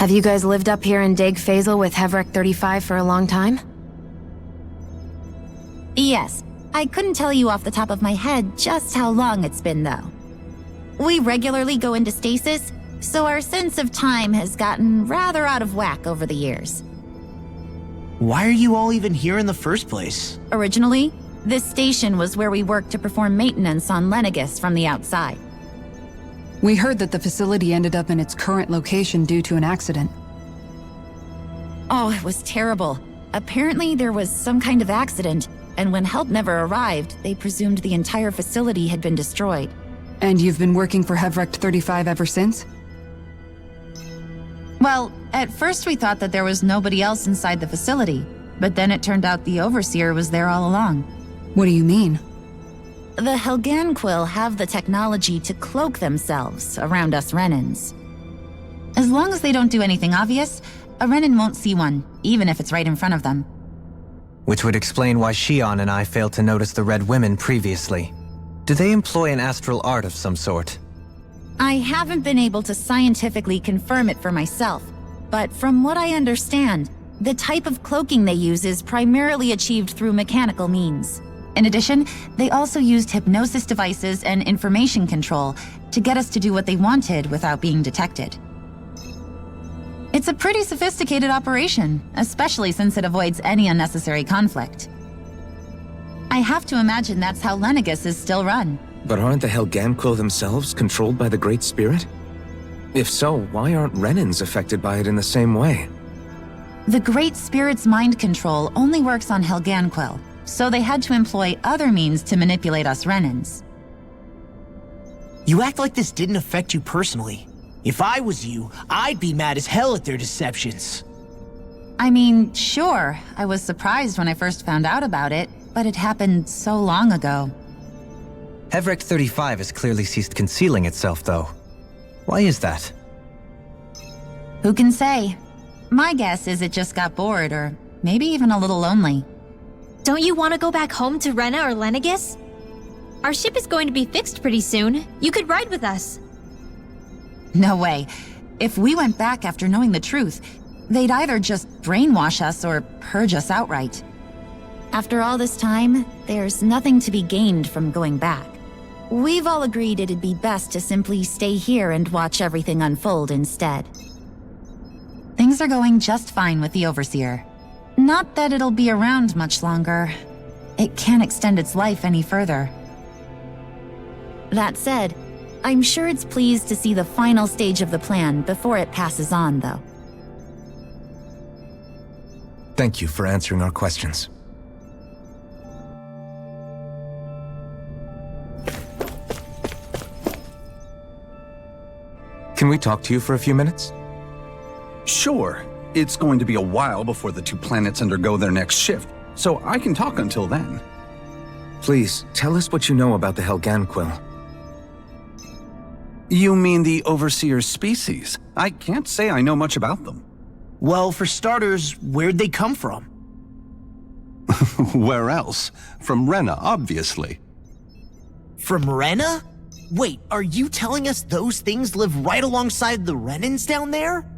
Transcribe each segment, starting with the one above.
Have you guys lived up here in Dag Faisal with Hevrek 35 for a long time? Yes. I couldn't tell you off the top of my head just how long it's been, though. We regularly go into stasis, so our sense of time has gotten rather out of whack over the years. Why are you all even here in the first place? Originally, this station was where we worked to perform maintenance on Lenegis from the outside. We heard that the facility ended up in its current location due to an accident. Oh, it was terrible. Apparently there was some kind of accident, and when help never arrived, they presumed the entire facility had been destroyed. And you've been working for Hevrek 35 ever since? Well, at first we thought that there was nobody else inside the facility, but then it turned out the Overseer was there all along. What do you mean? The Helganquil have the technology to cloak themselves around us Renans. As long as they don't do anything obvious, a Renan won't see one, even if it's right in front of them. Which would explain why Shion and I failed to notice the Red Women previously. Do they employ an astral art of some sort? I haven't been able to scientifically confirm it for myself, but from what I understand, the type of cloaking they use is primarily achieved through mechanical means. In addition, they also used hypnosis devices and information control to get us to do what they wanted without being detected. It's a pretty sophisticated operation, especially since it avoids any unnecessary conflict. I have to imagine that's how Lenegis is still run. But aren't the Helganquil themselves controlled by the Great Spirit? If so, why aren't Renans affected by it in the same way? The Great Spirit's mind control only works on Helganquil, so they had to employ other means to manipulate us Renans. You act like this didn't affect you personally. If I was you, I'd be mad as hell at their deceptions. I mean, sure, I was surprised when I first found out about it, but it happened so long ago. Hevrek 35 has clearly ceased concealing itself, though. Why is that? Who can say? My guess is it just got bored, or maybe even a little lonely. Don't you want to go back home to Rena or Lenegis? Our ship is going to be fixed pretty soon. You could ride with us. No way. If we went back after knowing the truth, they'd either just brainwash us or purge us outright. After all this time, there's nothing to be gained from going back. We've all agreed it'd be best to simply stay here and watch everything unfold instead. Things are going just fine with the Overseer. Not that it'll be around much longer. It can't extend its life any further. That said, I'm sure it's pleased to see the final stage of the plan before it passes on, though. Thank you for answering our questions. Can we talk to you for a few minutes? Sure. It's going to be a while before the two planets undergo their next shift, so I can talk until then. Please, tell us what you know about the Helganquil. You mean the Overseer's species? I can't say I know much about them. Well, for starters, where'd they come from? Where else? From Rena, obviously. From Rena? Wait, are you telling us those things live right alongside the Renans down there?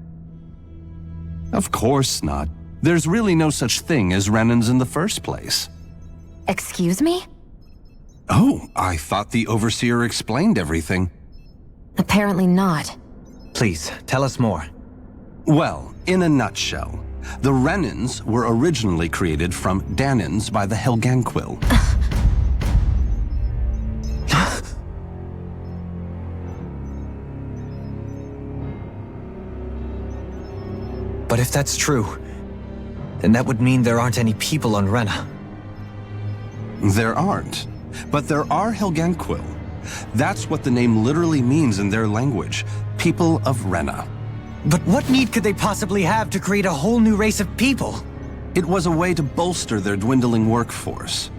Of course not. There's really no such thing as Renans in the first place. Excuse me? Oh, I thought the Overseer explained everything. Apparently not. Please, tell us more. Well, in a nutshell, the Renans were originally created from Danans by the Helganquil. But if that's true, then that would mean there aren't any people on Rena. There aren't, but there are Helganquil. That's what the name literally means in their language, people of Rena. But what need could they possibly have to create a whole new race of people? It was a way to bolster their dwindling workforce.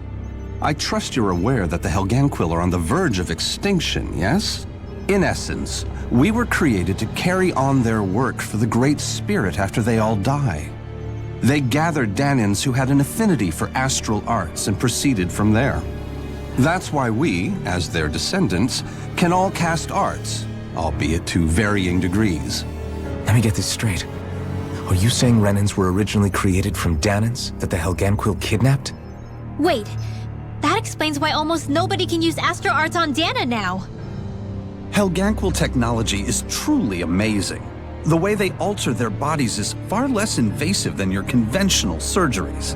I trust you're aware that the Helganquil are on the verge of extinction, yes? In essence, we were created to carry on their work for the Great Spirit after they all die. They gathered Danans who had an affinity for astral arts and proceeded from there. That's why we, as their descendants, can all cast arts, albeit to varying degrees. Let me get this straight. Are you saying Renans were originally created from Danans that the Helganquil kidnapped? Wait, that explains why almost nobody can use Astro Arts on Dana now. Helganquil technology is truly amazing. The way they alter their bodies is far less invasive than your conventional surgeries.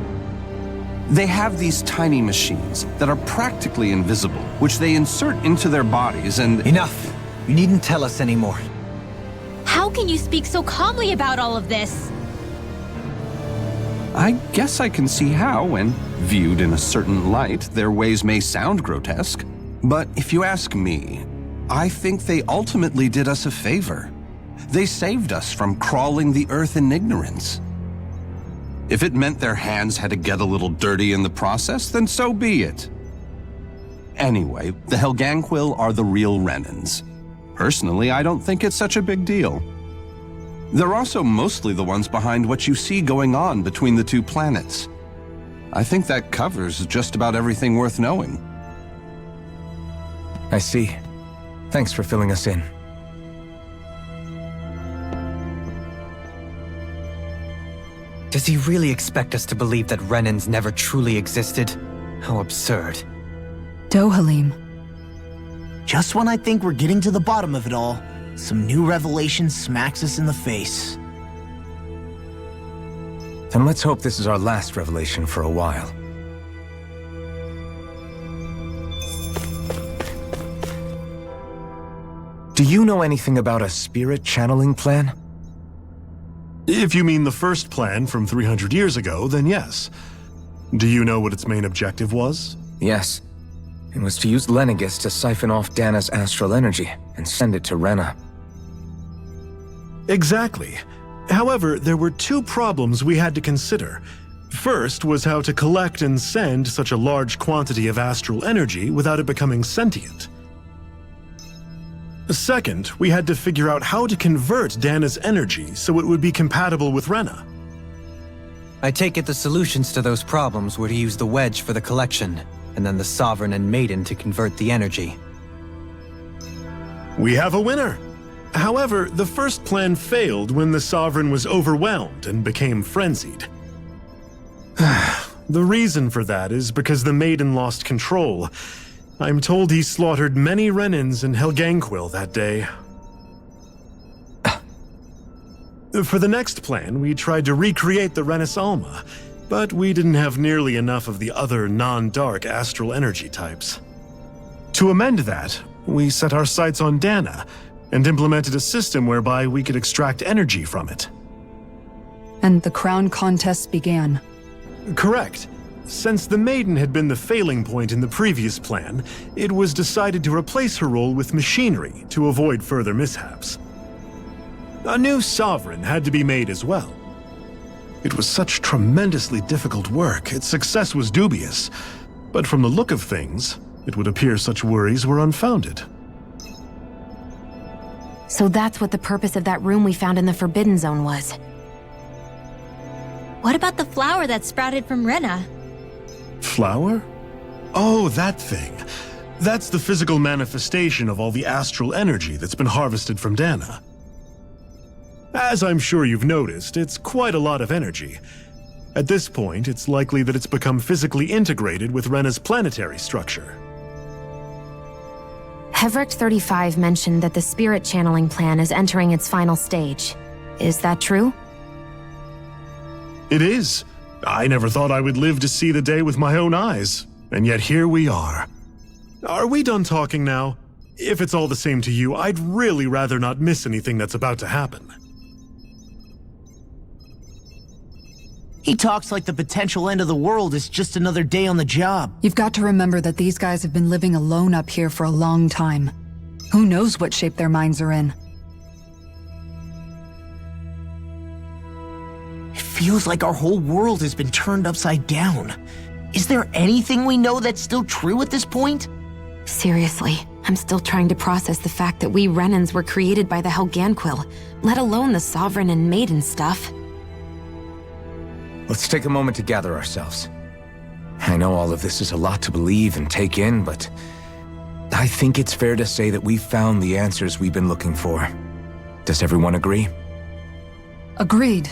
They have these tiny machines that are practically invisible, which they insert into their bodies and— Enough! You needn't tell us anymore. How can you speak so calmly about all of this? I guess I can see how, when viewed in a certain light, their ways may sound grotesque. But if you ask me, I think they ultimately did us a favor. They saved us from crawling the earth in ignorance. If it meant their hands had to get a little dirty in the process, then so be it. Anyway, the Helganquil are the real Renans. Personally, I don't think it's such a big deal. They're also mostly the ones behind what you see going on between the two planets. I think that covers just about everything worth knowing. I see. Thanks for filling us in. Does he really expect us to believe that Renans never truly existed? How absurd. Dohalim. Just when I think we're getting to the bottom of it all, some new revelation smacks us in the face. Then let's hope this is our last revelation for a while. Do you know anything about a spirit channeling plan? If you mean the first plan from 300 years ago, then yes. Do you know what its main objective was? Yes. It was to use Lenegis to siphon off Dana's astral energy and send it to Rena. Exactly. However, there were two problems we had to consider. First was how to collect and send such a large quantity of astral energy without it becoming sentient. Second, we had to figure out how to convert Dana's energy so it would be compatible with Rena. I take it the solutions to those problems were to use the wedge for the collection, and then the Sovereign and Maiden to convert the energy. We have a winner! However, the first plan failed when the Sovereign was overwhelmed and became frenzied. The reason for that is because the Maiden lost control. I'm told he slaughtered many Renans in Helganquil that day. For the next plan, we tried to recreate the Renis Alma, but we didn't have nearly enough of the other non-dark astral energy types. To amend that, we set our sights on Dana, and implemented a system whereby we could extract energy from it. And the crown contests began. Correct. Since the Maiden had been the failing point in the previous plan, it was decided to replace her role with machinery to avoid further mishaps. A new Sovereign had to be made as well. It was such tremendously difficult work, its success was dubious, but from the look of things, it would appear such worries were unfounded. So that's what the purpose of that room we found in the Forbidden Zone was. What about the flower that sprouted from Rena? Flower? Oh, that thing. That's the physical manifestation of all the astral energy that's been harvested from Dana. As I'm sure you've noticed, it's quite a lot of energy. At this point, it's likely that it's become physically integrated with Rena's planetary structure. Hevric 35 mentioned that the spirit channeling plan is entering its final stage. Is that true? It is. I never thought I would live to see the day with my own eyes, and yet here we are. Are we done talking now? If it's all the same to you, I'd really rather not miss anything that's about to happen. He talks like the potential end of the world is just another day on the job. You've got to remember that these guys have been living alone up here for a long time. Who knows what shape their minds are in? It feels like our whole world has been turned upside down. Is there anything we know that's still true at this point? Seriously, I'm still trying to process the fact that we Renans were created by the Helganquil, let alone the Sovereign and Maiden stuff. Let's take a moment to gather ourselves. I know all of this is a lot to believe and take in, but I think it's fair to say that we've found the answers we've been looking for. Does everyone agree? Agreed.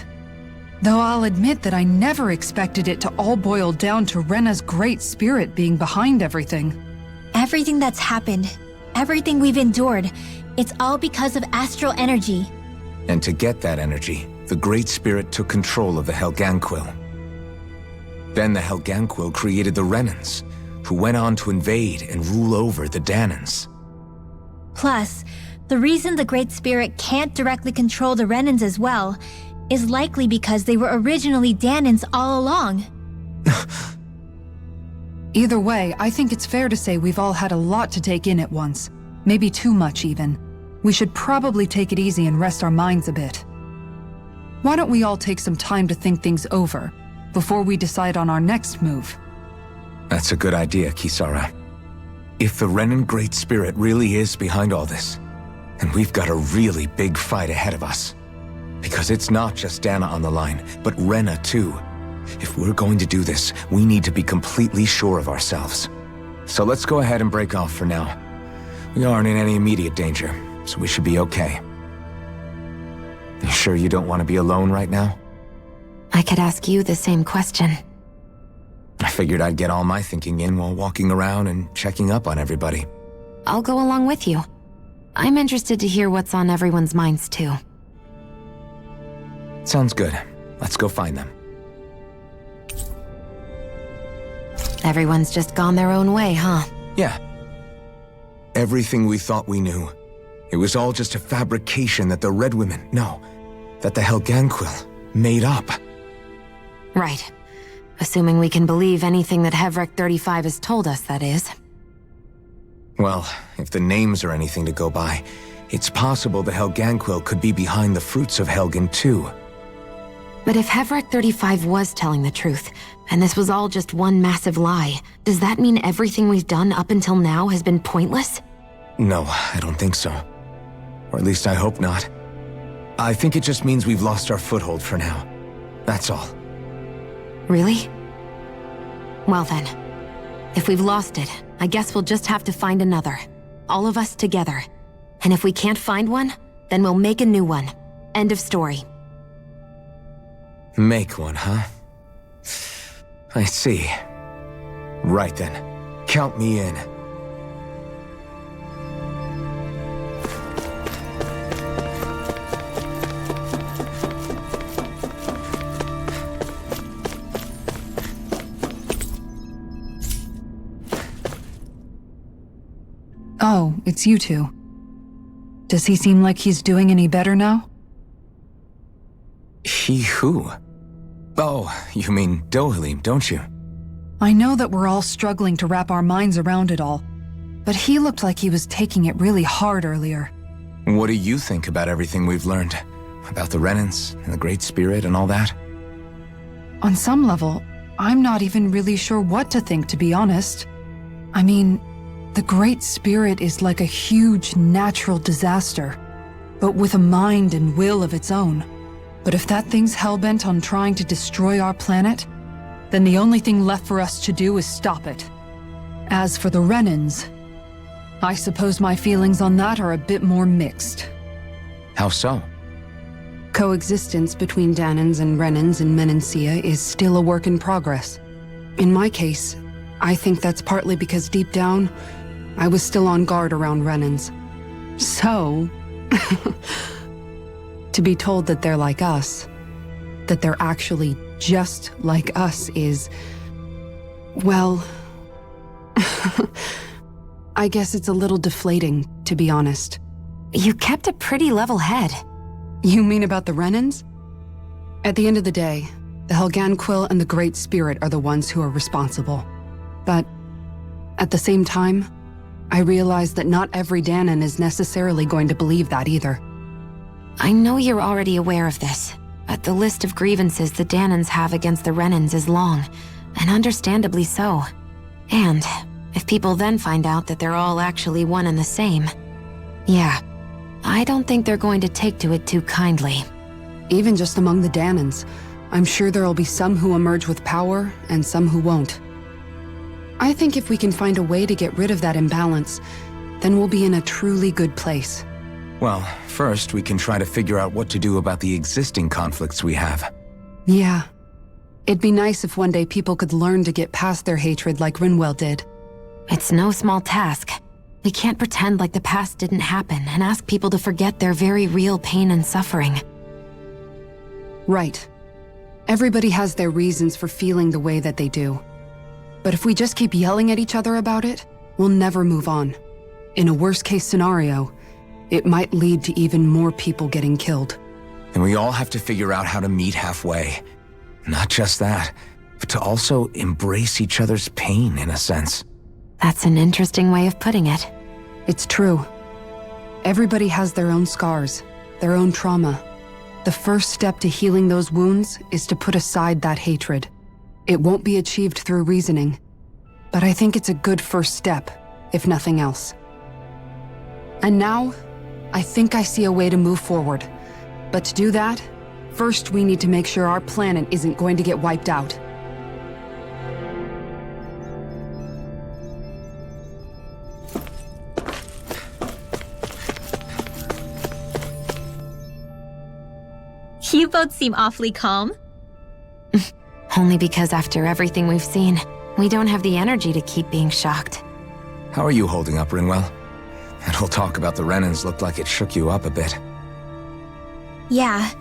Though I'll admit that I never expected it to all boil down to Rena's great spirit being behind everything. Everything that's happened, everything we've endured, it's all because of astral energy. And to get that energy, the Great Spirit took control of the Helganquil. Then the Helganquil created the Renans, who went on to invade and rule over the Danans. Plus, the reason the Great Spirit can't directly control the Renans as well is likely because they were originally Danans all along. Either way, I think it's fair to say we've all had a lot to take in at once. Maybe too much, even. We should probably take it easy and rest our minds a bit. Why don't we all take some time to think things over, before we decide on our next move? That's a good idea, Kisara. If the Renan Great Spirit really is behind all this, then we've got a really big fight ahead of us. Because it's not just Dana on the line, but Rena too. If we're going to do this, we need to be completely sure of ourselves. So let's go ahead and break off for now. We aren't in any immediate danger, so we should be okay. You sure you don't want to be alone right now? I could ask you the same question. I figured I'd get all my thinking in while walking around and checking up on everybody. I'll go along with you. I'm interested to hear what's on everyone's minds too. Sounds good. Let's go find them. Everyone's just gone their own way, huh? Yeah. Everything we thought we knew. It was all just a fabrication that the Red Women, that the Helganquil made up. Right. Assuming we can believe anything that Hevrek 35 has told us, that is. Well, if the names are anything to go by, it's possible the Helganquil could be behind the fruits of Helgen too. But if Hevrek 35 was telling the truth, and this was all just one massive lie, does that mean everything we've done up until now has been pointless? No, I don't think so. Or at least I hope not. I think it just means we've lost our foothold for now. That's all. Really? Well then, if we've lost it, I guess we'll just have to find another. All of us together. And if we can't find one, then we'll make a new one. End of story. Make one, huh? I see. Right then. Count me in. Oh, it's you two. Does he seem like he's doing any better now? He who? Oh, you mean Dohalim, don't you? I know that we're all struggling to wrap our minds around it all, but he looked like he was taking it really hard earlier. What do you think about everything we've learned? About the Renans and the Great Spirit and all that? On some level, I'm not even really sure what to think, to be honest. I mean, the Great Spirit is like a huge natural disaster, but with a mind and will of its own. But if that thing's hellbent on trying to destroy our planet, then the only thing left for us to do is stop it. As for the Renans, I suppose my feelings on that are a bit more mixed. How so? Coexistence between Danans and Renans in Menancia is still a work in progress. In my case, I think that's partly because deep down, I was still on guard around Renans. So, to be told that they're like us, that they're actually just like us is, well, I guess it's a little deflating, to be honest. You kept a pretty level head. You mean about the Renans? At the end of the day, the Helganquil and the Great Spirit are the ones who are responsible. But at the same time, I realize that not every Danan is necessarily going to believe that either. I know you're already aware of this, but the list of grievances the Danans have against the Renans is long, and understandably so. And if people then find out that they're all actually one and the same, yeah, I don't think they're going to take to it too kindly. Even just among the Danans, I'm sure there'll be some who emerge with power and some who won't. I think if we can find a way to get rid of that imbalance, then we'll be in a truly good place. Well, first we can try to figure out what to do about the existing conflicts we have. Yeah. It'd be nice if one day people could learn to get past their hatred like Rinwell did. It's no small task. We can't pretend like the past didn't happen and ask people to forget their very real pain and suffering. Right. Everybody has their reasons for feeling the way that they do. But if we just keep yelling at each other about it, we'll never move on. In a worst-case scenario, it might lead to even more people getting killed. And we all have to figure out how to meet halfway. Not just that, but to also embrace each other's pain, in a sense. That's an interesting way of putting it. It's true. Everybody has their own scars, their own trauma. The first step to healing those wounds is to put aside that hatred. It won't be achieved through reasoning, but I think it's a good first step, if nothing else. And now, I think I see a way to move forward. But to do that, first we need to make sure our planet isn't going to get wiped out. You both seem awfully calm. Only because after everything we've seen, we don't have the energy to keep being shocked. How are you holding up, Rinwell? That whole talk about the Renans looked like it shook you up a bit. Yeah.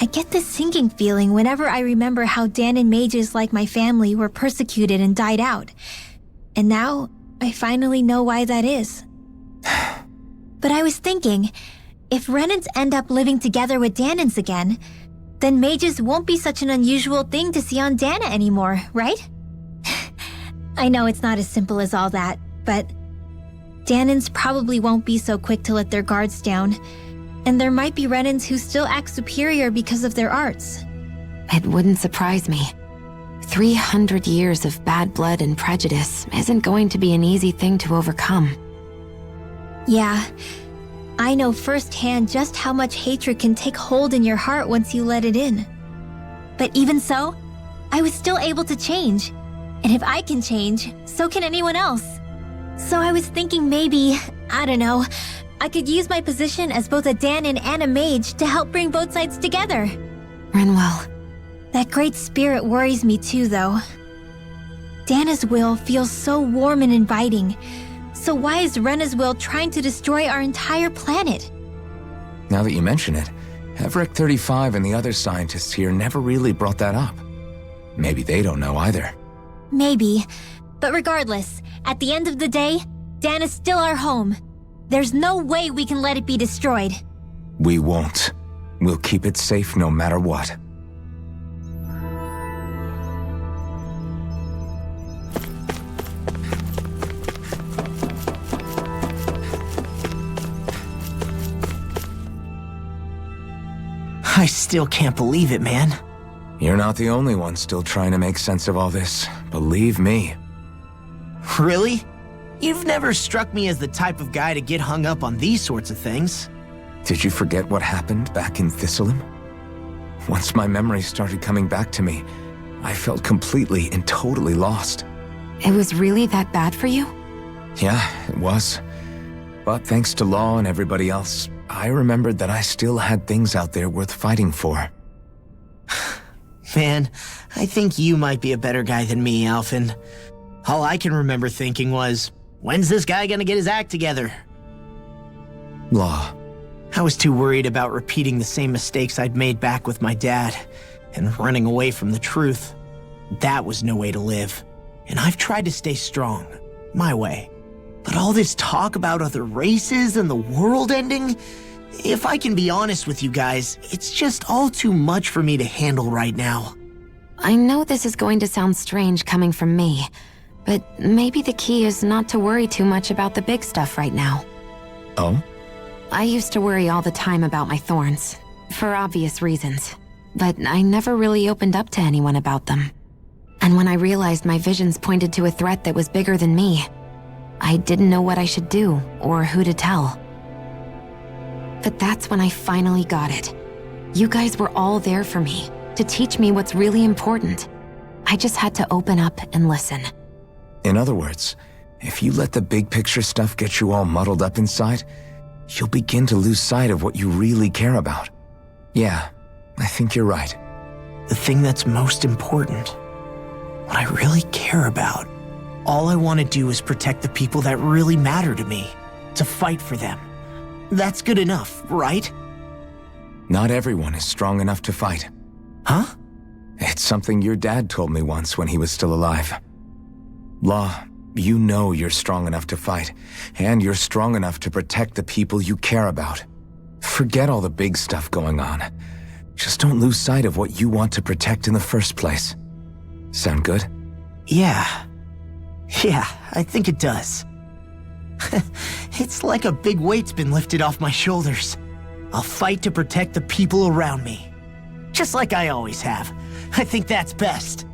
I get this sinking feeling whenever I remember how Danon mages like my family were persecuted and died out. And now, I finally know why that is. But I was thinking, if Renans end up living together with Danons again, then mages won't be such an unusual thing to see on Dana anymore, right? I know it's not as simple as all that, but Danons probably won't be so quick to let their guards down, and there might be Renans who still act superior because of their arts. It wouldn't surprise me. 300 years of bad blood and prejudice isn't going to be an easy thing to overcome. Yeah, I know firsthand just how much hatred can take hold in your heart once you let it in. But even so, I was still able to change. And if I can change, so can anyone else. So I was thinking maybe, I don't know, I could use my position as both a Danon and a mage to help bring both sides together. Rinwell. That great spirit worries me too, though. Dana's will feels so warm and inviting. So why is Rena's will trying to destroy our entire planet? Now that you mention it, Everett 35 and the other scientists here never really brought that up. Maybe they don't know either. Maybe. But regardless, at the end of the day, Dana's still our home. There's no way we can let it be destroyed. We won't. We'll keep it safe no matter what. I still can't believe it, man. You're not the only one still trying to make sense of all this. Believe me. Really? You've never struck me as the type of guy to get hung up on these sorts of things. Did you forget what happened back in Thistleum? Once my memories started coming back to me, I felt completely and totally lost. It was really that bad for you? Yeah, it was. But thanks to Law and everybody else, I remembered that I still had things out there worth fighting for. Man, I think you might be a better guy than me, Alphen. All I can remember thinking was, when's this guy gonna get his act together? Law. I was too worried about repeating the same mistakes I'd made back with my dad, and running away from the truth. That was no way to live. And I've tried to stay strong, my way. But all this talk about other races and the world ending, if I can be honest with you guys, it's just all too much for me to handle right now. I know this is going to sound strange coming from me, but maybe the key is not to worry too much about the big stuff right now. Oh? I used to worry all the time about my thorns, for obvious reasons, but I never really opened up to anyone about them. And when I realized my visions pointed to a threat that was bigger than me, I didn't know what I should do or who to tell. But that's when I finally got it. You guys were all there for me, to teach me what's really important. I just had to open up and listen. In other words, if you let the big picture stuff get you all muddled up inside, you'll begin to lose sight of what you really care about. Yeah, I think you're right. the thing that's most important, what I really care about. All I want to do is protect the people that really matter to me, to fight for them. That's good enough, right? Not everyone is strong enough to fight. Huh? It's something your dad told me once when he was still alive. Law, you know you're strong enough to fight, and you're strong enough to protect the people you care about. Forget all the big stuff going on. Just don't lose sight of what you want to protect in the first place. Sound good? Yeah, I think it does. It's like a big weight's been lifted off my shoulders. I'll fight to protect the people around me. Just like I always have. I think that's best.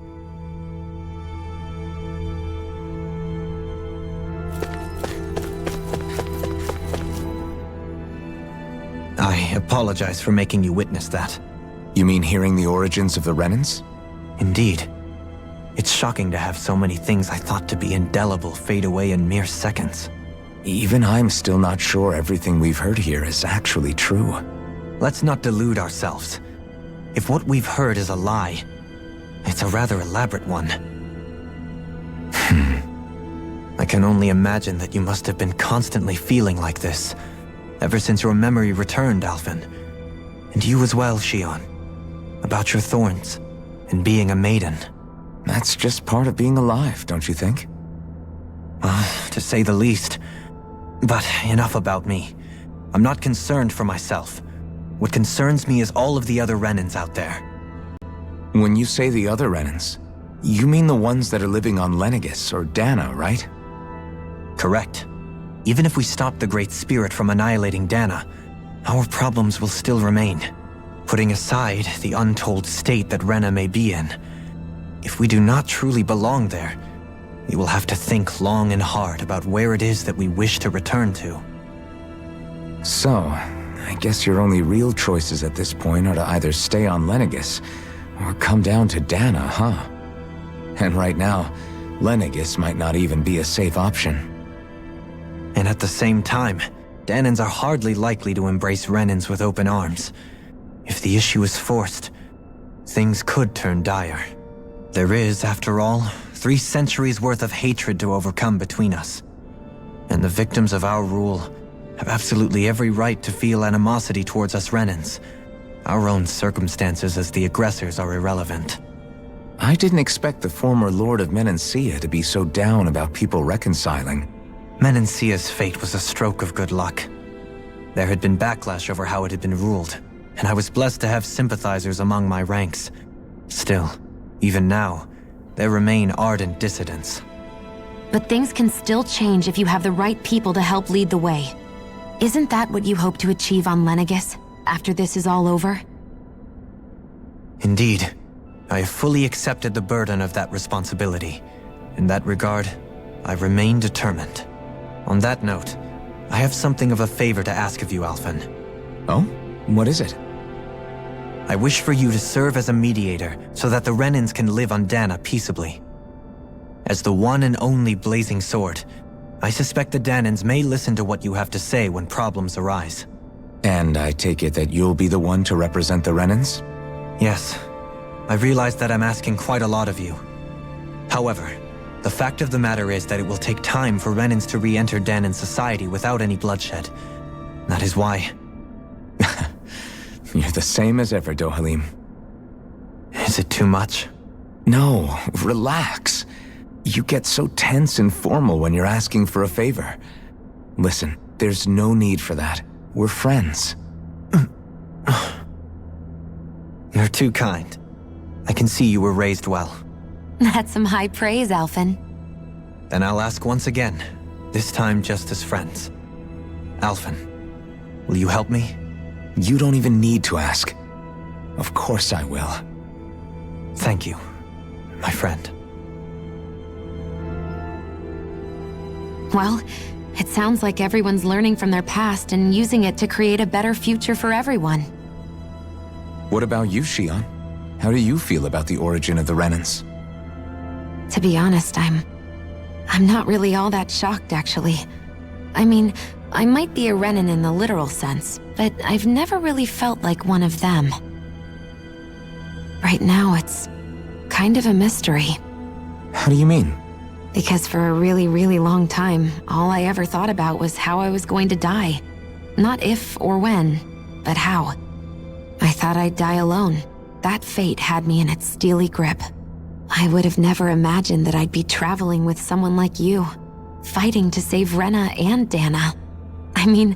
I apologize for making you witness that. You mean hearing the origins of the Renans? Indeed. It's shocking to have so many things I thought to be indelible fade away in mere seconds. Even I'm still not sure everything we've heard here is actually true. Let's not delude ourselves. If what we've heard is a lie, it's a rather elaborate one. I can only imagine that you must have been constantly feeling like this, ever since your memory returned, Alphen. And you as well, Shion. About your thorns, and being a maiden. That's just part of being alive, don't you think? To say the least. But enough about me. I'm not concerned for myself. What concerns me is all of the other Renans out there. When you say the other Renans, you mean the ones that are living on Lenegis or Dana, right? Correct. Even if we stop the Great Spirit from annihilating Dana, our problems will still remain. Putting aside the untold state that Rena may be in, if we do not truly belong there, we will have to think long and hard about where it is that we wish to return to. So, I guess your only real choices at this point are to either stay on Lenegis or come down to Dana, huh? And right now, Lenegis might not even be a safe option. And at the same time, Danans are hardly likely to embrace Renans with open arms. If the issue is forced, things could turn dire. There is, after all, 3 centuries worth of hatred to overcome between us. And the victims of our rule have absolutely every right to feel animosity towards us Renans. Our own circumstances as the aggressors are irrelevant. I didn't expect the former Lord of Menancia to be so down about people reconciling. Menancia's fate was a stroke of good luck. There had been backlash over how it had been ruled, and I was blessed to have sympathizers among my ranks. Still, even now, there remain ardent dissidents. But things can still change if you have the right people to help lead the way. Isn't that what you hope to achieve on Lenegis, after this is all over? Indeed. I have fully accepted the burden of that responsibility. In that regard, I remain determined. On that note, I have something of a favor to ask of you, Alphen. Oh? What is it? I wish for you to serve as a mediator so that the Renans can live on Dana peaceably. As the one and only Blazing Sword, I suspect the Danans may listen to what you have to say when problems arise. And I take it that you'll be the one to represent the Renans? Yes. I realize that I'm asking quite a lot of you. However, the fact of the matter is that it will take time for Renans to re-enter Danan society without any bloodshed. That is why... You're the same as ever, Dohalim. Is it too much? No, relax. You get so tense and formal when you're asking for a favor. Listen, there's no need for that. We're friends. You're too kind. I can see you were raised well. That's some high praise, Alphen. Then I'll ask once again, this time just as friends. Alphen, will you help me? You don't even need to ask. Of course I will. Thank you, my friend. Well, it sounds like everyone's learning from their past and using it to create a better future for everyone. What about you, Shion? How do you feel about the origin of the Renans? To be honest, I'm not really all that shocked, actually. I mean, I might be a Renan in the literal sense, but I've never really felt like one of them. Right now, it's kind of a mystery. How do you mean? Because for a really, really long time, all I ever thought about was how I was going to die. Not if or when, but how. I thought I'd die alone. That fate had me in its steely grip. I would have never imagined that I'd be traveling with someone like you, fighting to save Rena and Dana. I mean,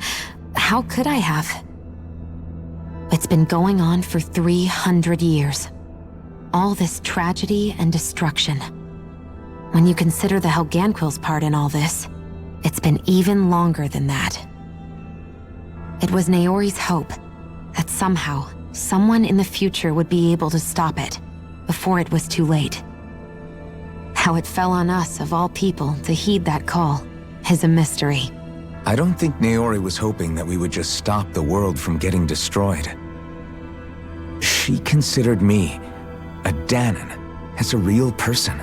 how could I have? It's been going on for 300 years. All this tragedy and destruction. When you consider the Helganquil's part in all this, it's been even longer than that. It was Naori's hope that somehow, someone in the future would be able to stop it before it was too late. How it fell on us, of all people, to heed that call is a mystery. I don't think Naori was hoping that we would just stop the world from getting destroyed. She considered me, a Danon, as a real person.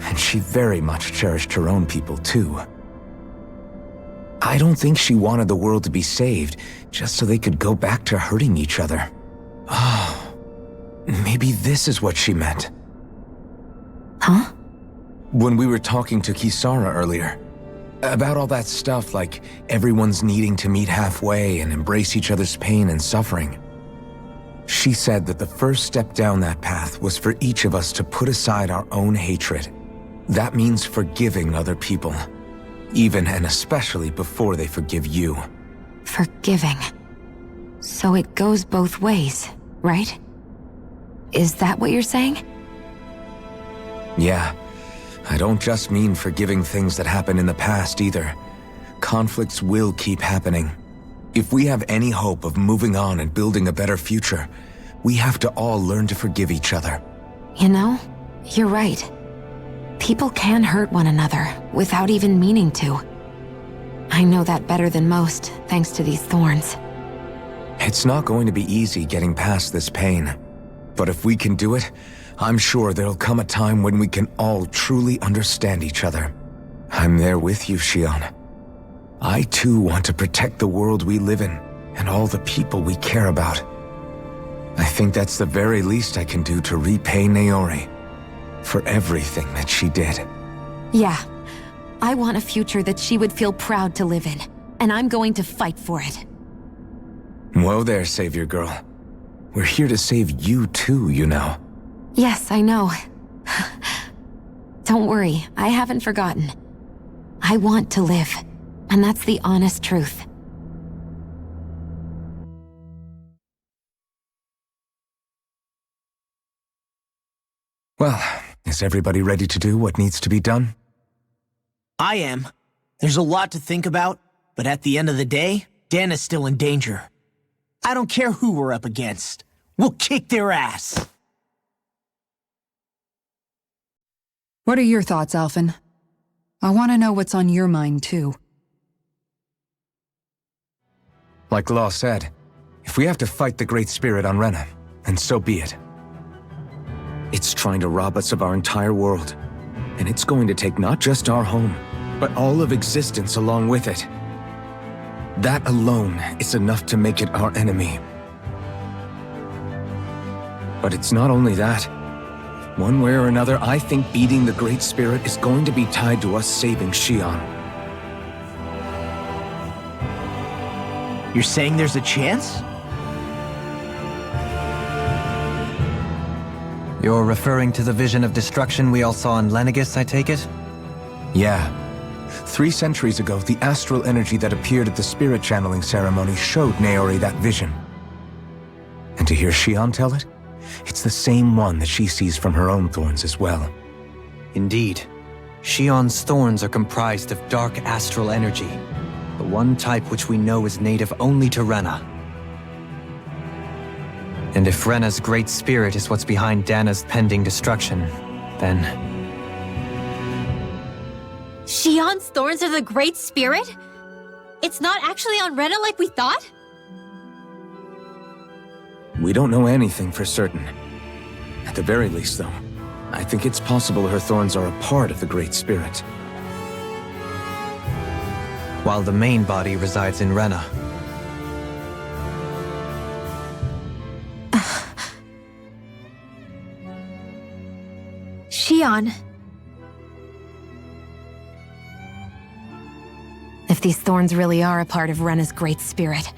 And she very much cherished her own people, too. I don't think she wanted the world to be saved just so they could go back to hurting each other. Oh, maybe this is what she meant. Huh? When we were talking to Kisara earlier, about all that stuff like everyone's needing to meet halfway and embrace each other's pain and suffering. She said that the first step down that path was for each of us to put aside our own hatred. That means forgiving other people, even and especially before they forgive you. Forgiving. So it goes both ways, right? Is that what you're saying? Yeah. I don't just mean forgiving things that happened in the past either. Conflicts will keep happening. If we have any hope of moving on and building a better future, we have to all learn to forgive each other. You know, you're right. People can hurt one another without even meaning to. I know that better than most, thanks to these thorns. It's not going to be easy getting past this pain. But if we can do it, I'm sure there'll come a time when we can all truly understand each other. I'm there with you, Shion. I too want to protect the world we live in, and all the people we care about. I think that's the very least I can do to repay Naori for everything that she did. Yeah. I want a future that she would feel proud to live in, and I'm going to fight for it. Whoa there, Savior Girl. We're here to save you too, you know. Yes, I know. Don't worry, I haven't forgotten. I want to live, and that's the honest truth. Well, is everybody ready to do what needs to be done? I am. There's a lot to think about, but at the end of the day, Dan is still in danger. I don't care who we're up against. We'll kick their ass. What are your thoughts, Alphen? I want to know what's on your mind, too. Like Law said, if we have to fight the Great Spirit on Rena, then so be it. It's trying to rob us of our entire world, and it's going to take not just our home, but all of existence along with it. That alone is enough to make it our enemy. But it's not only that. One way or another, I think beating the Great Spirit is going to be tied to us saving Shion. You're saying there's a chance? You're referring to the vision of destruction we all saw in Lenegis, I take it? Yeah. 3 centuries ago, the astral energy that appeared at the spirit channeling ceremony showed Naori that vision. And to hear Shion tell it, it's the same one that she sees from her own thorns as well. Indeed. Shion's thorns are comprised of dark astral energy, the one type which we know is native only to Rena. And if Rena's great spirit is what's behind Dana's pending destruction, then... Shion's thorns are the Great Spirit? It's not actually on Rena like we thought? We don't know anything for certain. At the very least, though, I think it's possible her thorns are a part of the Great Spirit. While the main body resides in Rena. Shion. If these thorns really are a part of Rena's great spirit,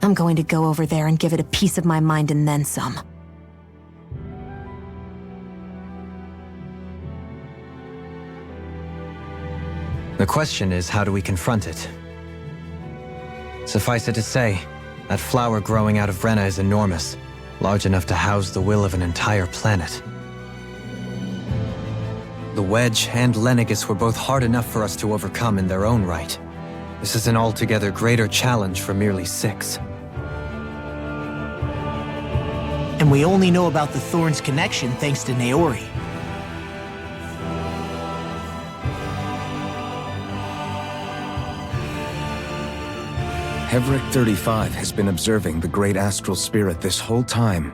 I'm going to go over there and give it a piece of my mind and then some. The question is, how do we confront it? Suffice it to say, that flower growing out of Rena is enormous, large enough to house the will of an entire planet. The Wedge and Lenegis were both hard enough for us to overcome in their own right. This is an altogether greater challenge for merely 6. And we only know about the Thorns' connection thanks to Naori. Hevric 35 has been observing the great astral spirit this whole time.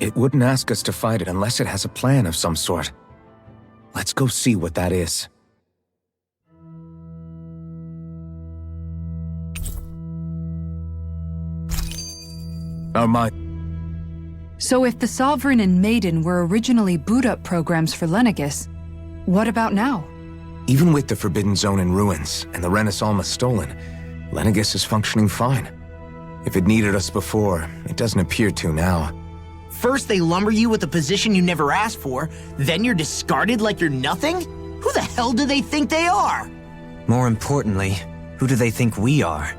It wouldn't ask us to fight it unless it has a plan of some sort. Let's go see what that is. Our mind. So if the Sovereign and Maiden were originally boot-up programs for Lenegis, what about now? Even with the Forbidden Zone in ruins and the Renis Alma stolen, Lenegis is functioning fine. If it needed us before, it doesn't appear to now. First they lumber you with a position you never asked for, then you're discarded like you're nothing? Who the hell do they think they are? More importantly, who do they think we are?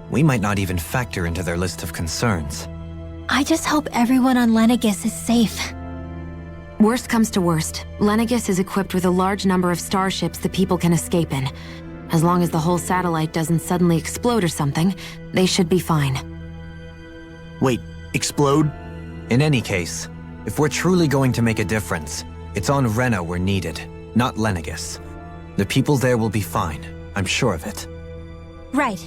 We might not even factor into their list of concerns. I just hope everyone on Lenegis is safe. Worst comes to worst, Lenegis is equipped with a large number of starships the people can escape in. As long as the whole satellite doesn't suddenly explode or something, they should be fine. Wait, explode? In any case, if we're truly going to make a difference, it's on Rena we're needed, not Lenegis. The people there will be fine, I'm sure of it. Right.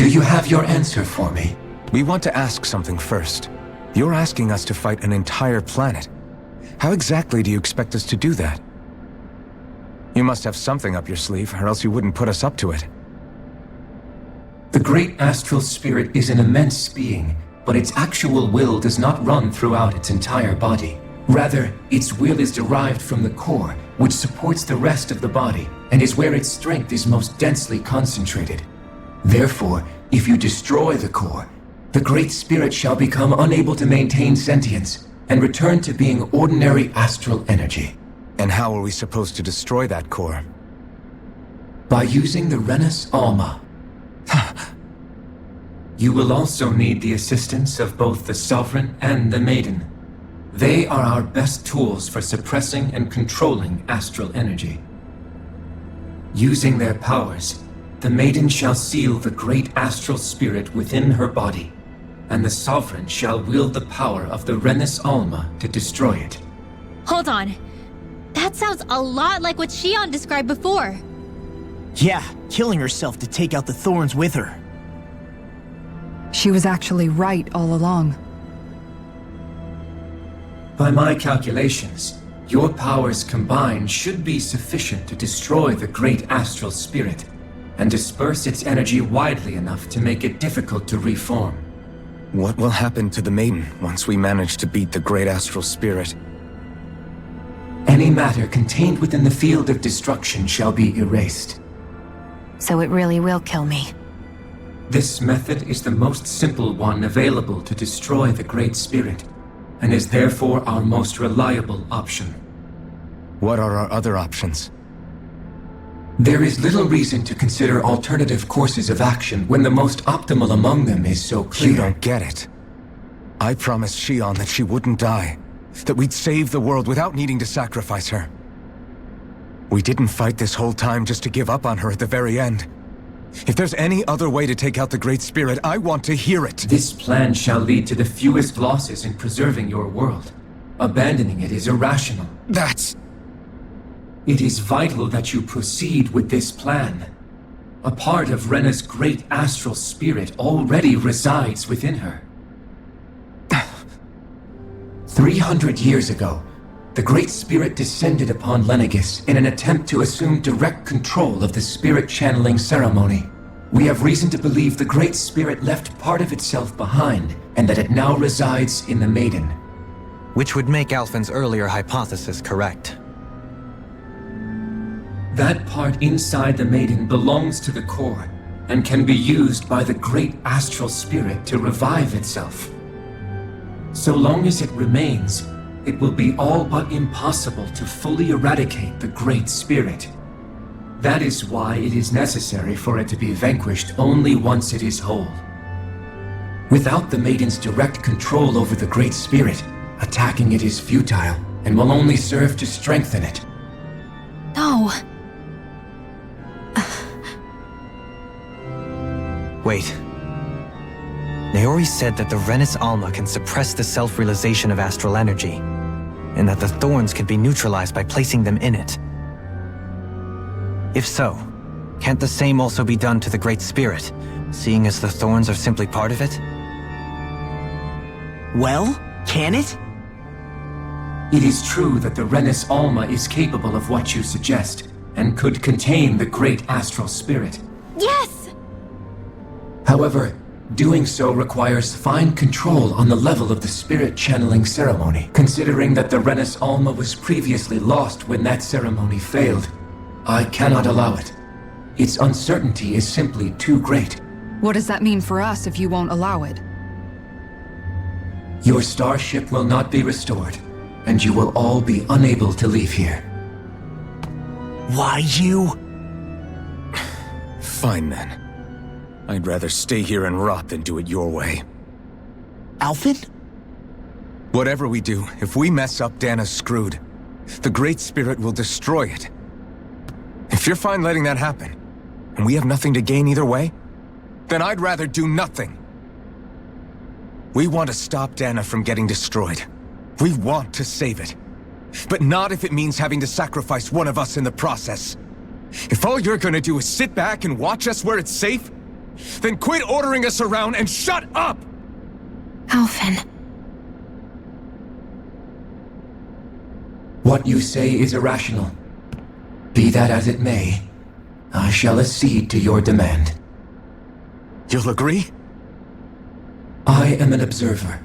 Do you have your answer for me? We want to ask something first. You're asking us to fight an entire planet. How exactly do you expect us to do that? You must have something up your sleeve, or else you wouldn't put us up to it. The great astral spirit is an immense being, but its actual will does not run throughout its entire body. Rather, its will is derived from the core, which supports the rest of the body, and is where its strength is most densely concentrated. Therefore, if you destroy the core, the Great Spirit shall become unable to maintain sentience and return to being ordinary astral energy. And how are we supposed to destroy that core? By using the Renis Alma. You will also need the assistance of both the Sovereign and the Maiden. They are our best tools for suppressing and controlling astral energy. Using their powers, the maiden shall seal the great astral spirit within her body, and the sovereign shall wield the power of the Renis Alma to destroy it. Hold on. That sounds a lot like what Shion described before. Yeah, killing herself to take out the thorns with her. She was actually right all along. By my calculations, your powers combined should be sufficient to destroy the great astral spirit and disperse its energy widely enough to make it difficult to reform. What will happen to the maiden once we manage to beat the great astral spirit? Any matter contained within the field of destruction shall be erased. So it really will kill me. This method is the most simple one available to destroy the Great Spirit, and is therefore our most reliable option. What are our other options? There is little reason to consider alternative courses of action when the most optimal among them is so clear. You don't get it. I promised Shion that she wouldn't die, that we'd save the world without needing to sacrifice her. We didn't fight this whole time just to give up on her at the very end. If there's any other way to take out the Great Spirit, I want to hear it. This plan shall lead to the fewest losses in preserving your world. Abandoning it is irrational. It is vital that you proceed with this plan. A part of Rena's great astral spirit already resides within her. 300 years ago, the Great Spirit descended upon Lenegis in an attempt to assume direct control of the spirit channeling ceremony. We have reason to believe the Great Spirit left part of itself behind, and that it now resides in the Maiden. Which would make Alphen's earlier hypothesis correct. That part inside the Maiden belongs to the core, and can be used by the Great Astral Spirit to revive itself. So long as it remains, it will be all but impossible to fully eradicate the Great Spirit. That is why it is necessary for it to be vanquished only once it is whole. Without the Maiden's direct control over the Great Spirit, attacking it is futile, and will only serve to strengthen it. No. Wait. Naori said that the Renis Alma can suppress the self-realization of astral energy, and that the thorns can be neutralized by placing them in it. If so, can't the same also be done to the Great Spirit, seeing as the thorns are simply part of it? Well, can it? It is true that the Renis Alma is capable of what you suggest, and could contain the Great Astral Spirit. Yes! However, doing so requires fine control on the level of the spirit channeling ceremony, considering that the Renis Alma was previously lost when that ceremony failed. I cannot allow it. Its uncertainty is simply too great. What does that mean for us if you won't allow it? Your starship will not be restored, and you will all be unable to leave here. Why you? Fine then. I'd rather stay here and rot than do it your way. Alphen? Whatever we do, if we mess up, Dana's screwed. The Great Spirit will destroy it. If you're fine letting that happen, and we have nothing to gain either way, then I'd rather do nothing. We want to stop Dana from getting destroyed. We want to save it. But not if it means having to sacrifice one of us in the process. If all you're gonna do is sit back and watch us where it's safe, then quit ordering us around and shut up! Alphen. What you say is irrational. Be that as it may, I shall accede to your demand. You'll agree? I am an observer.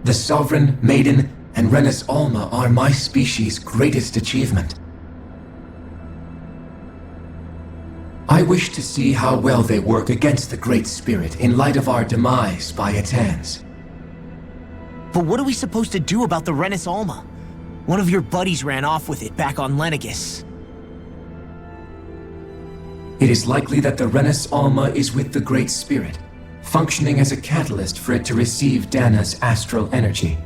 The Sovereign, Maiden, and Renis Alma are my species' greatest achievement. I wish to see how well they work against the Great Spirit in light of our demise by its hands. But what are we supposed to do about the Renis Alma? One of your buddies ran off with it back on Lenegis. It is likely that the Renis Alma is with the Great Spirit, functioning as a catalyst for it to receive Dana's astral energy.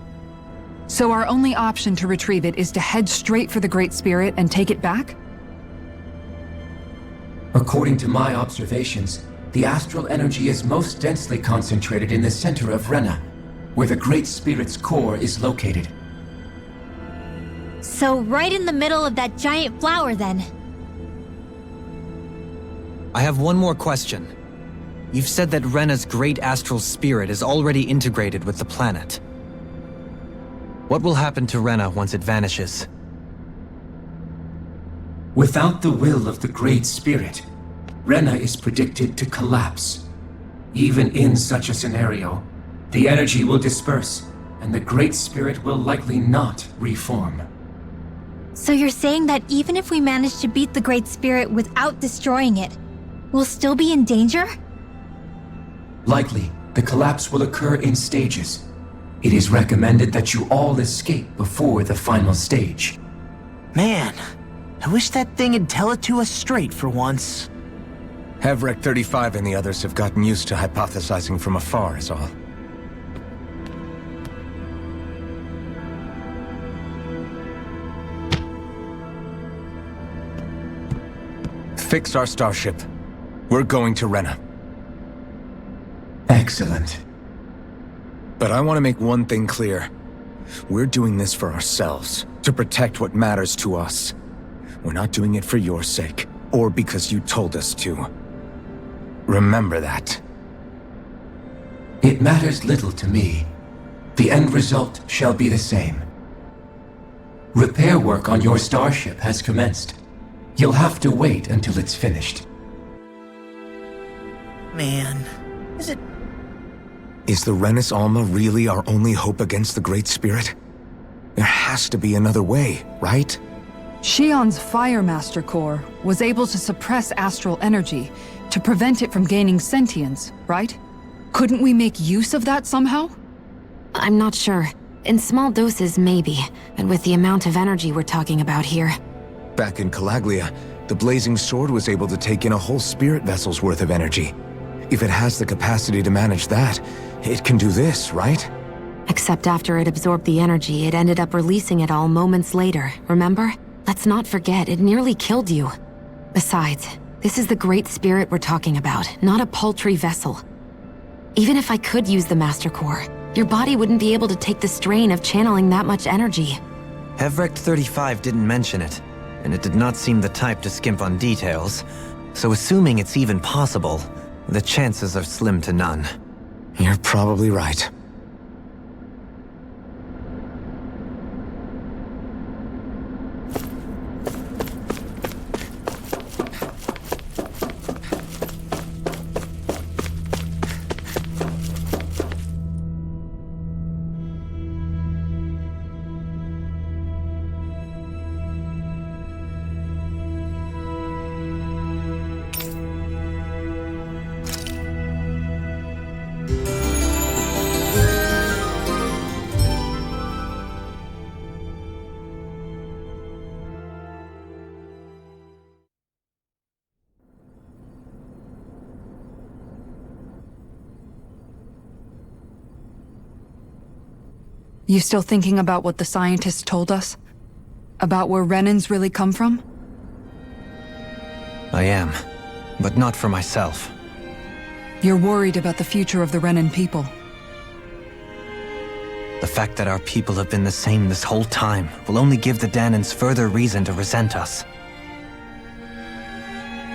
So our only option to retrieve it is to head straight for the Great Spirit and take it back? According to my observations, the astral energy is most densely concentrated in the center of Rena, where the Great Spirit's core is located. So right in the middle of that giant flower then. I have one more question. You've said that Rena's great astral spirit is already integrated with the planet. What will happen to Rena once it vanishes? Without the will of the Great Spirit, Rena is predicted to collapse. Even in such a scenario, the energy will disperse, and the Great Spirit will likely not reform. So you're saying that even if we manage to beat the Great Spirit without destroying it, we'll still be in danger? Likely, the collapse will occur in stages. It is recommended that you all escape before the final stage. Man, I wish that thing would tell it to us straight for once. Hevrek 35 and the others have gotten used to hypothesizing from afar is all. Fix our starship. We're going to Rena. Excellent. But I want to make one thing clear. We're doing this for ourselves, to protect what matters to us. We're not doing it for your sake, or because you told us to. Remember that. It matters little to me. The end result shall be the same. Repair work on your starship has commenced. You'll have to wait until it's finished. Man, Is the Renis Alma really our only hope against the Great Spirit? There has to be another way, right? Shion's Fire Master Core was able to suppress astral energy to prevent it from gaining sentience, right? Couldn't we make use of that somehow? I'm not sure. In small doses, maybe. And with the amount of energy we're talking about here. Back in Calaglia, the Blazing Sword was able to take in a whole spirit vessel's worth of energy. If it has the capacity to manage that, it can do this, right? Except after it absorbed the energy, it ended up releasing it all moments later, remember? Let's not forget, it nearly killed you. Besides, this is the Great Spirit we're talking about, not a paltry vessel. Even if I could use the Master Core, your body wouldn't be able to take the strain of channeling that much energy. Hevrek 35 didn't mention it, and it did not seem the type to skimp on details, so assuming it's even possible, the chances are slim to none. You're probably right. You still thinking about what the scientists told us? About where Renans really come from? I am, but not for myself. You're worried about the future of the Renan people. The fact that our people have been the same this whole time will only give the Danans further reason to resent us.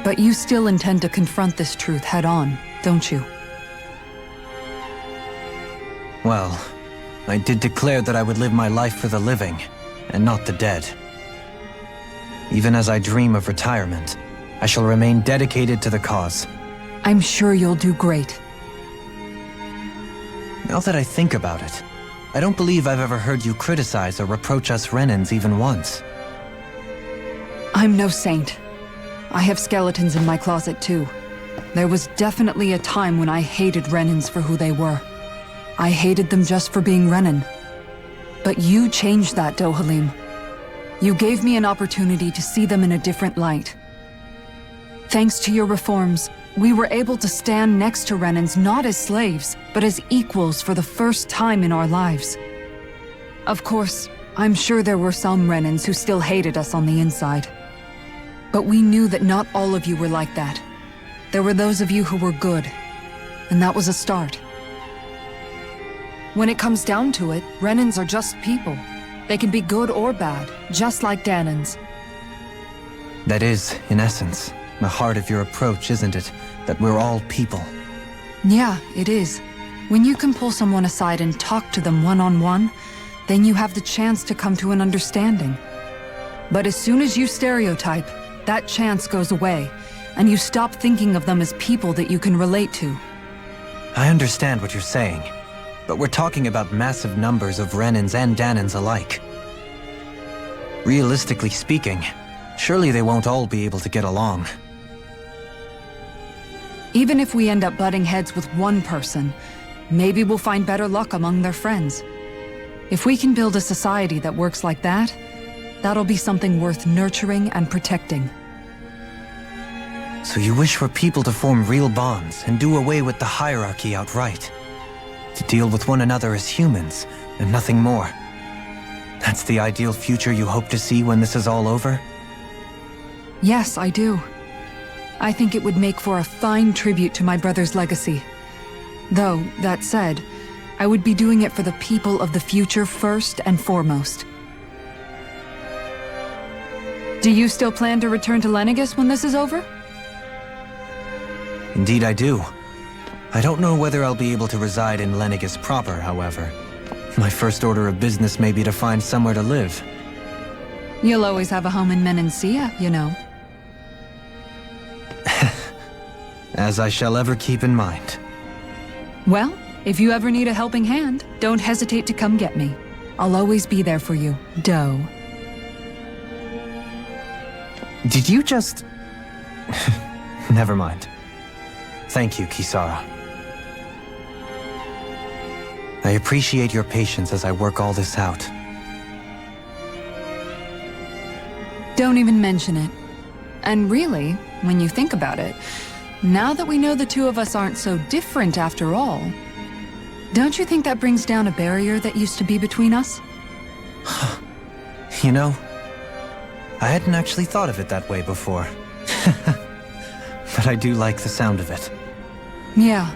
But you still intend to confront this truth head-on, don't you? Well, I did declare that I would live my life for the living, and not the dead. Even as I dream of retirement, I shall remain dedicated to the cause. I'm sure you'll do great. Now that I think about it, I don't believe I've ever heard you criticize or reproach us Renans even once. I'm no saint. I have skeletons in my closet too. There was definitely a time when I hated Renans for who they were. I hated them just for being Renan. But you changed that, Dohalim. You gave me an opportunity to see them in a different light. Thanks to your reforms, we were able to stand next to Renans not as slaves, but as equals for the first time in our lives. Of course, I'm sure there were some Renans who still hated us on the inside. But we knew that not all of you were like that. There were those of you who were good, and that was a start. When it comes down to it, Renans are just people. They can be good or bad, just like Danans. That is, in essence, the heart of your approach, isn't it? That we're all people. Yeah, it is. When you can pull someone aside and talk to them one-on-one, then you have the chance to come to an understanding. But as soon as you stereotype, that chance goes away, and you stop thinking of them as people that you can relate to. I understand what you're saying, but we're talking about massive numbers of Renans and Danans alike. Realistically speaking, surely they won't all be able to get along. Even if we end up butting heads with one person, maybe we'll find better luck among their friends. If we can build a society that works like that, that'll be something worth nurturing and protecting. So you wish for people to form real bonds and do away with the hierarchy outright? To deal with one another as humans, and nothing more? That's the ideal future you hope to see when this is all over? Yes, I do. I think it would make for a fine tribute to my brother's legacy. Though, that said, I would be doing it for the people of the future first and foremost. Do you still plan to return to Lenegis when this is over? Indeed I do. I don't know whether I'll be able to reside in Lenegis proper, however. My first order of business may be to find somewhere to live. You'll always have a home in Menancia, you know. As I shall ever keep in mind. Well, if you ever need a helping hand, don't hesitate to come get me. I'll always be there for you, Doe. Did you just... Never mind. Thank you, Kisara. I appreciate your patience as I work all this out. Don't even mention it. And really, when you think about it, now that we know the two of us aren't so different after all, don't you think that brings down a barrier that used to be between us? You know, I hadn't actually thought of it that way before. But I do like the sound of it. Yeah,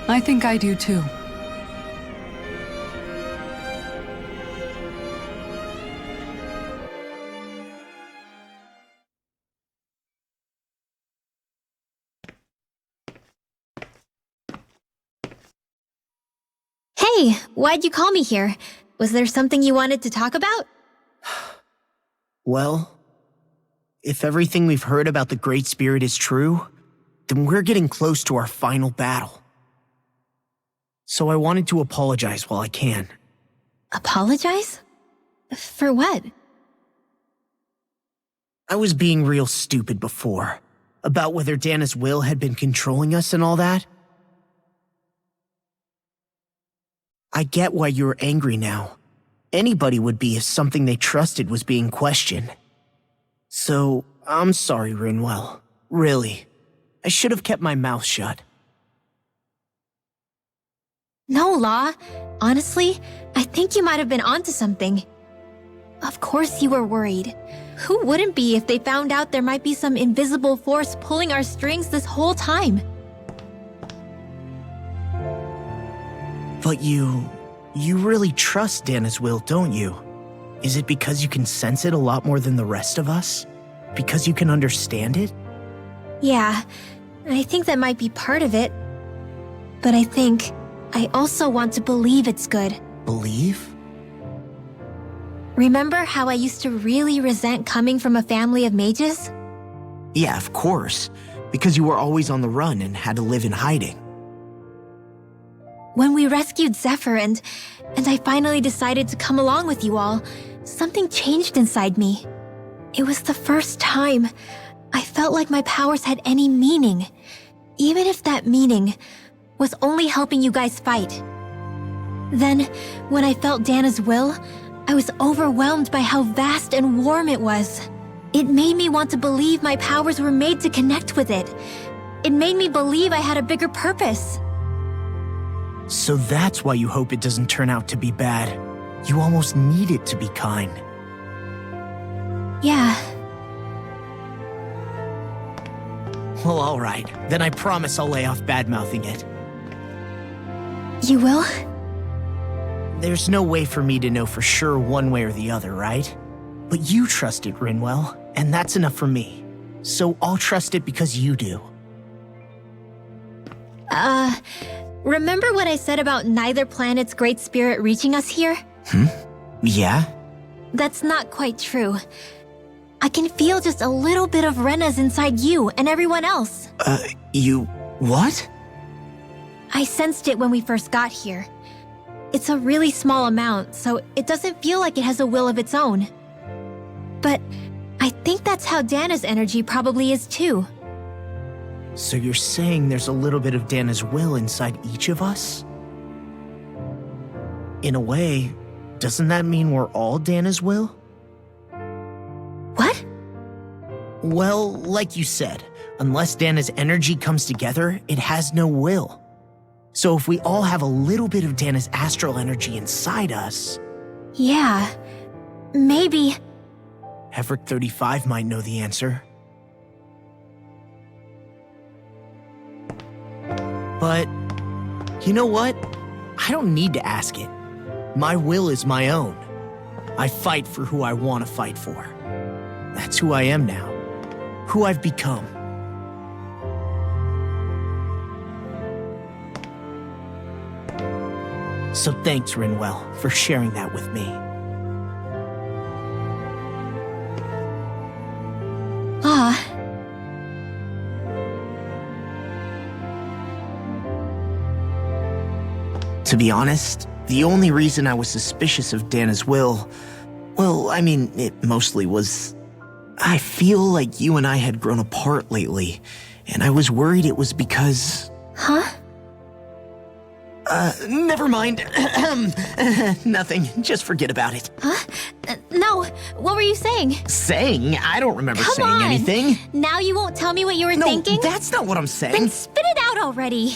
I think I do too. Hey, why'd you call me here? Was there something you wanted to talk about? Well, if everything we've heard about the Great Spirit is true, then we're getting close to our final battle. So I wanted to apologize while I can. Apologize? For what? I was being real stupid before, about whether Dana's will had been controlling us and all that. I get why you're angry now. Anybody would be if something they trusted was being questioned. So, I'm sorry, Rinwell. Really. I should have kept my mouth shut. No, Law. Honestly, I think you might have been onto something. Of course you were worried. Who wouldn't be if they found out there might be some invisible force pulling our strings this whole time? But you really trust Dana's will, don't you? Is it because you can sense it a lot more than the rest of us? Because you can understand it? Yeah, I think that might be part of it. But I think I also want to believe it's good. Believe? Remember how I used to really resent coming from a family of mages? Yeah, of course. Because you were always on the run and had to live in hiding. When we rescued Zephyr and I finally decided to come along with you all, something changed inside me. It was the first time I felt like my powers had any meaning, even if that meaning was only helping you guys fight. Then, when I felt Dana's will, I was overwhelmed by how vast and warm it was. It made me want to believe my powers were made to connect with it. It made me believe I had a bigger purpose. So that's why you hope it doesn't turn out to be bad. You almost need it to be kind. Yeah. Well, alright. Then I promise I'll lay off bad-mouthing it. You will? There's no way for me to know for sure one way or the other, right? But you trust it, Rinwell, and that's enough for me. So I'll trust it because you do. Remember what I said about neither planet's great spirit reaching us here? Yeah? That's not quite true. I can feel just a little bit of Rena's inside you and everyone else. You... what? I sensed it when we first got here. It's a really small amount, so it doesn't feel like it has a will of its own. But I think that's how Dana's energy probably is too. So you're saying there's a little bit of Dana's will inside each of us? In a way, doesn't that mean we're all Dana's will? What? Well, like you said, unless Dana's energy comes together, it has no will. So if we all have a little bit of Dana's astral energy inside us... Yeah, maybe... Heverick 35 might know the answer. But, you know what? I don't need to ask it. My will is my own. I fight for who I want to fight for. That's who I am now. Who I've become. So thanks, Rinwell, for sharing that with me. To be honest, the only reason I was suspicious of Dana's will, well, I mean, it mostly was... I feel like you and I had grown apart lately, and I was worried it was because... Huh? Never mind. Nothing. Just forget about it. Huh? No, what were you saying? Saying? I don't remember Come saying on. anything. Now you won't tell me what you were No, thinking? that's not what I'm saying. Then spit it out already.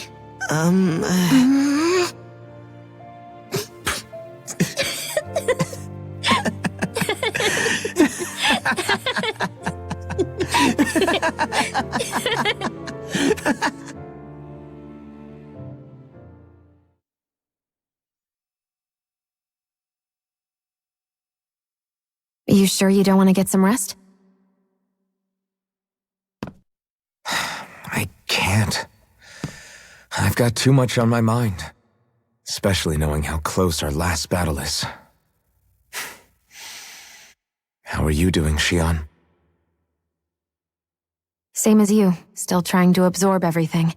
You sure you don't want to get some rest? I can't. I've got too much on my mind. Especially knowing how close our last battle is. How are you doing, Xion? Same as you, still trying to absorb everything.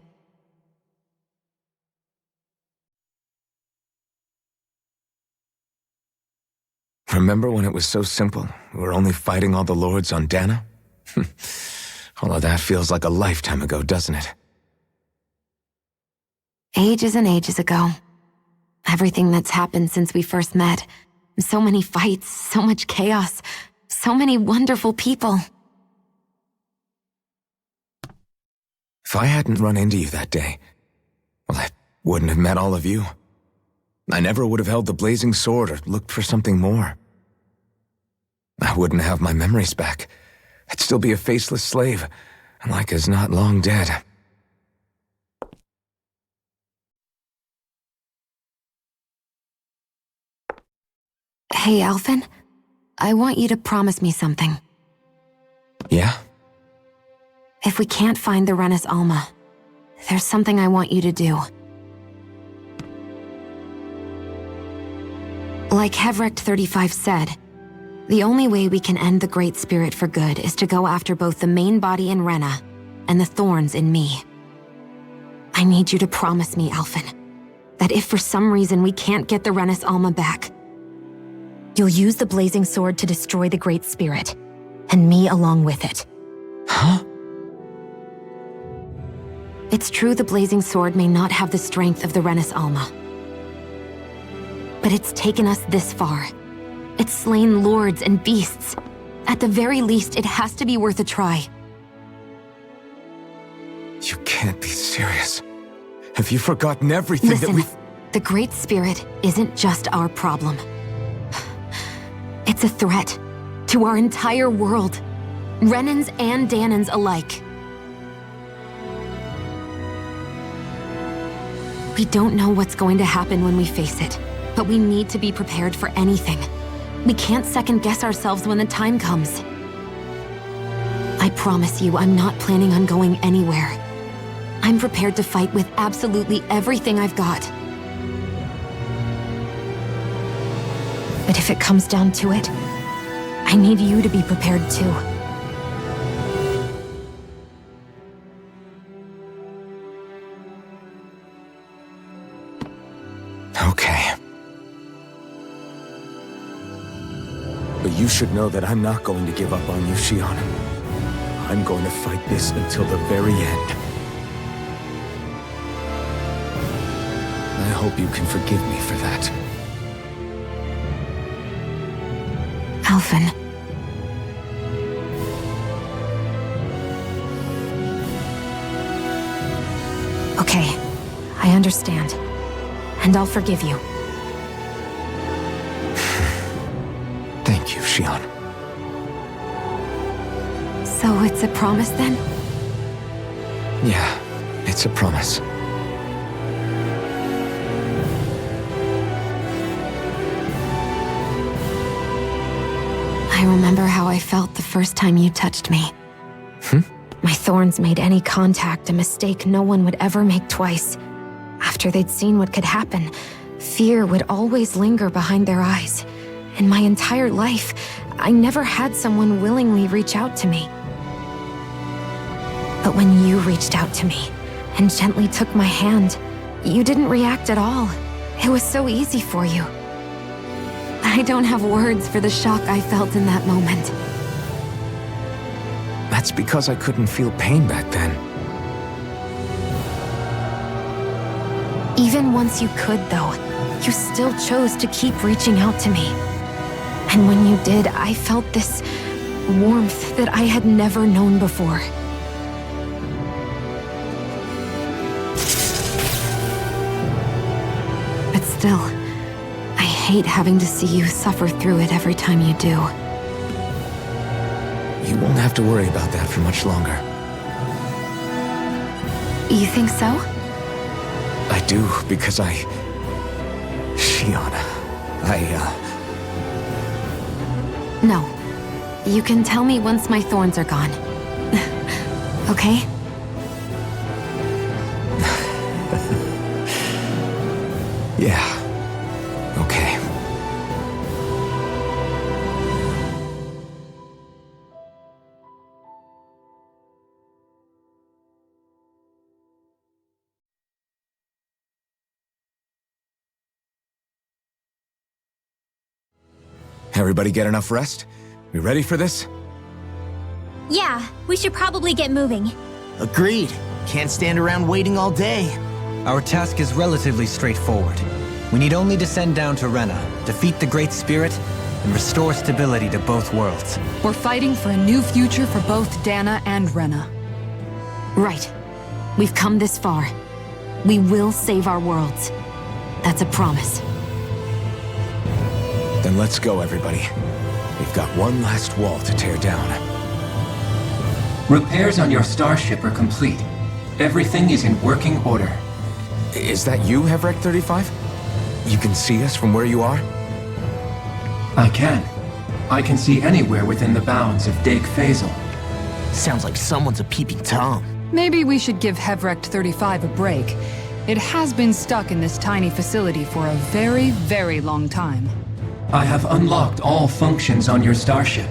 Remember when it was so simple? We were only fighting all the lords on Dana? All of that feels like a lifetime ago, doesn't it? Ages and ages ago. Everything that's happened since we first met. So many fights, so much chaos, so many wonderful people. If I hadn't run into you that day, well, I wouldn't have met all of you. I never would have held the blazing sword or looked for something more. I wouldn't have my memories back. I'd still be a faceless slave, like as not long dead. Hey, Alphen. I want you to promise me something. Yeah? If we can't find the Renis Alma, there's something I want you to do. Like Heverick 35 said, the only way we can end the Great Spirit for good is to go after both the main body in Rena and the thorns in me. I need you to promise me, Alphen, that if for some reason we can't get the Renis Alma back, you'll use the blazing sword to destroy the Great Spirit, and me along with it. Huh? It's true the blazing sword may not have the strength of the Renis Alma. But it's taken us this far. It's slain lords and beasts. At the very least, it has to be worth a try. You can't be serious. Have you forgotten everything Listen, that we've... the Great Spirit isn't just our problem. It's a threat to our entire world. Renans and Danans alike. We don't know what's going to happen when we face it, but we need to be prepared for anything. We can't second-guess ourselves when the time comes. I promise you I'm not planning on going anywhere. I'm prepared to fight with absolutely everything I've got. But if it comes down to it, I need you to be prepared too. Okay. But you should know that I'm not going to give up on you, Shion. I'm going to fight this until the very end. I hope you can forgive me for that. Alphen. Okay, I understand. And I'll forgive you. Thank you, Shion. So it's a promise then? Yeah, it's a promise. I remember how I felt the first time you touched me. My thorns made any contact a mistake no one would ever make twice. After they'd seen what could happen, fear would always linger behind their eyes. In my entire life, I never had someone willingly reach out to me. But when you reached out to me and gently took my hand, you didn't react at all. It was so easy for you. I don't have words for the shock I felt in that moment. That's because I couldn't feel pain back then. Even once you could, though, you still chose to keep reaching out to me. And when you did, I felt this warmth that I had never known before. But still, I hate having to see you suffer through it every time you do. You won't have to worry about that for much longer. You think so? I do, because Shion, No. You can tell me once my thorns are gone. Okay? Yeah. Okay. Everybody get enough rest? We ready for this? Yeah, we should probably get moving. Agreed. Can't stand around waiting all day. Our task is relatively straightforward. We need only descend down to Rena, defeat the Great Spirit, and restore stability to both worlds. We're fighting for a new future for both Dana and Rena. Right. We've come this far. We will save our worlds. That's a promise. Then let's go, everybody. We've got one last wall to tear down. Repairs on your starship are complete. Everything is in working order. Is that you, Hevrek 35? You can see us from where you are? I can. I can see anywhere within the bounds of Dake Faisal. Sounds like someone's a peeping Tom. Maybe we should give Hevrek 35 a break. It has been stuck in this tiny facility for a very, very long time. I have unlocked all functions on your starship.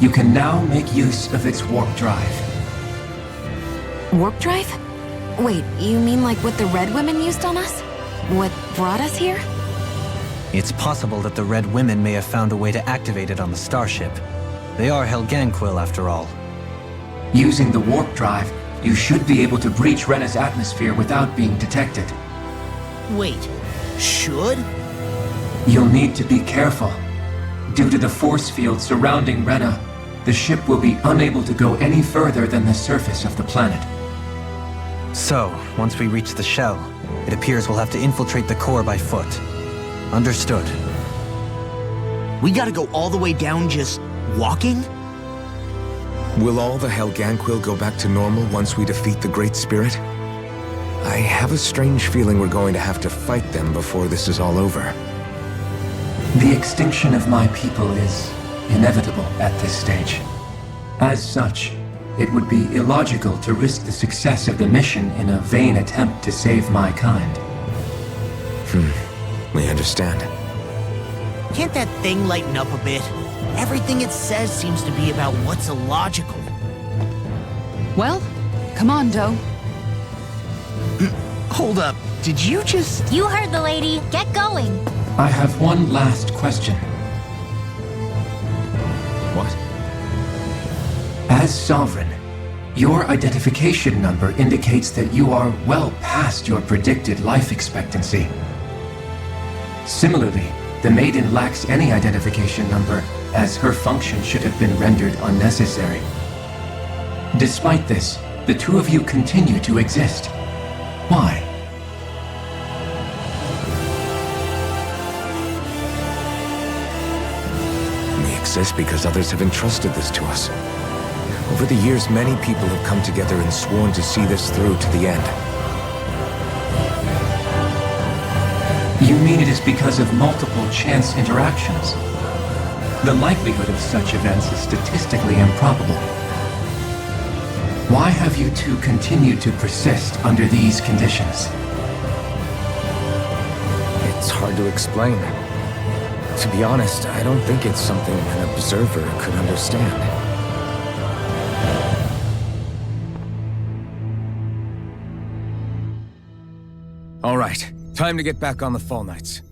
You can now make use of its warp drive. Warp drive? Wait, you mean like what the Red Women used on us? What brought us here? It's possible that the Red Women may have found a way to activate it on the starship. They are Helganquil, after all. Using the warp drive, you should be able to breach Rena's atmosphere without being detected. Wait, should? You'll need to be careful. Due to the force field surrounding Rena, the ship will be unable to go any further than the surface of the planet. So, once we reach the shell, it appears we'll have to infiltrate the core by foot. Understood. We gotta go all the way down just walking? Will all the Helganquil go back to normal once we defeat the Great Spirit? I have a strange feeling we're going to have to fight them before this is all over. The extinction of my people is inevitable at this stage. As such, it would be illogical to risk the success of the mission in a vain attempt to save my kind. We understand. Can't that thing lighten up a bit? Everything it says seems to be about what's illogical. Well, come on, Doe. Hold up, did you just... You heard the lady. Get going. I have one last question. What? As Sovereign, your identification number indicates that you are well past your predicted life expectancy. Similarly, the Maiden lacks any identification number, as her function should have been rendered unnecessary. Despite this, the two of you continue to exist. Why? We exist because others have entrusted this to us. Over the years, many people have come together and sworn to see this through to the end. You mean it is because of multiple chance interactions? The likelihood of such events is statistically improbable. Why have you two continued to persist under these conditions? It's hard to explain. To be honest, I don't think it's something an observer could understand. All right, time to get back on the Fall Knights.